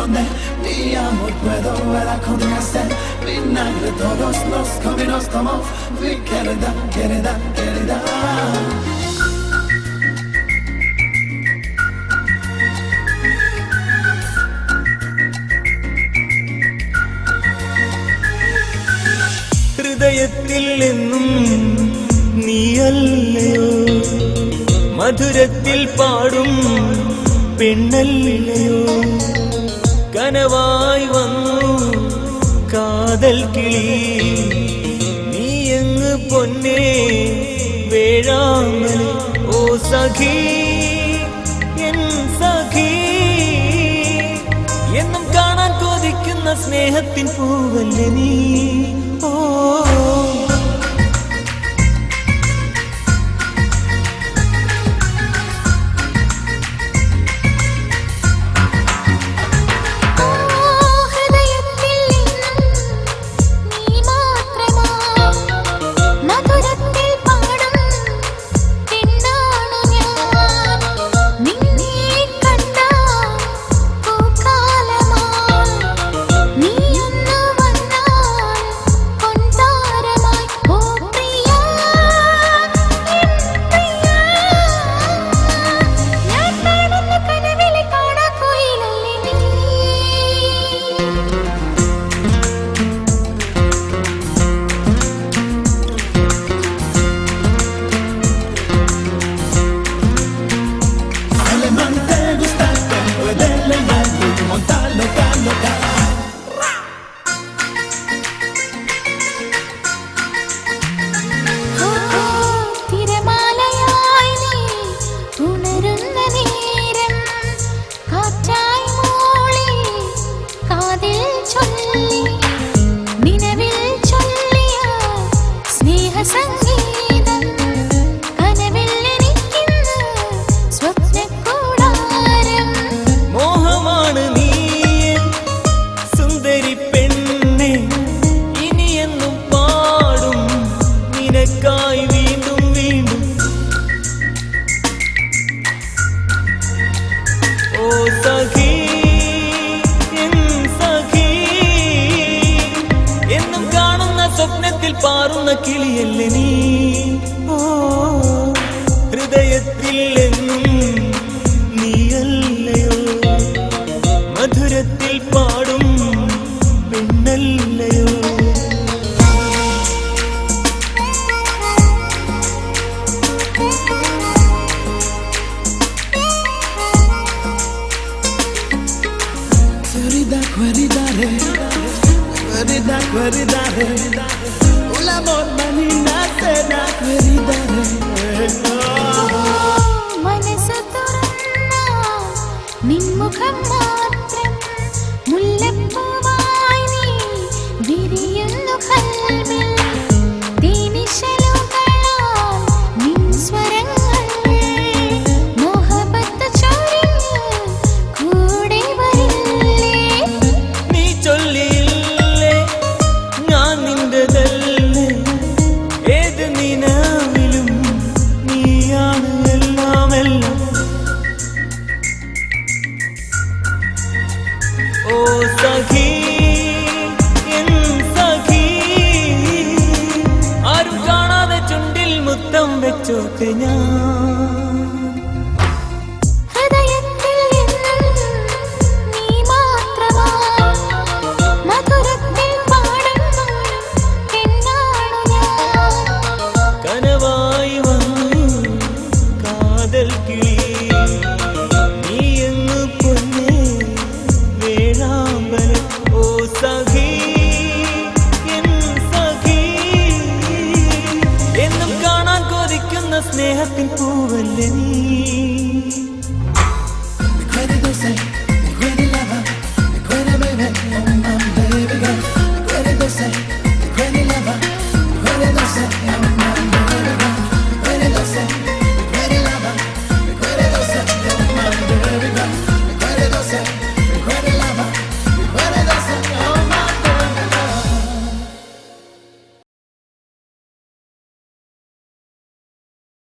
esconde mi amor, puedo ver con hacer vinagre. Todos los caminos tomó mi querida, querida, querida. ഹൃദയത്തിൽ നിന്നും നീയല്ലയോ, മധുരത്തിൽ പാടും പെണ്ണല്ലയോ, കനവായി വന്നു കാതൽ കിളി നീയങ്ങ് പൊന്നേ വേഴാമൽ. ഓ സഖി എൻ സഖി, എന്നും കാണാൻ കൊതിക്കുന്ന സ്നേഹത്തിൻ പൂവല്ലേ നീ. ഓ വീണ്ടും വീണ്ടും. ഓ സഖി എൻ സഖി, എന്നും കാണുന്ന സ്വപ്നത്തിൽ പാറുന്ന കിളിയല്ലേ നീ. ഓ ഹൃദയത്തിൽ എന്നും നീയല്ലയോ, മധുരത്തിൽ പാടും പെണ്ണല്ലയോ. Queridare, un amor manina sena queridare. മനസ്സ് തുറന്ന നിൻമുഖം മാത്രം മുല്ലപ്പൂ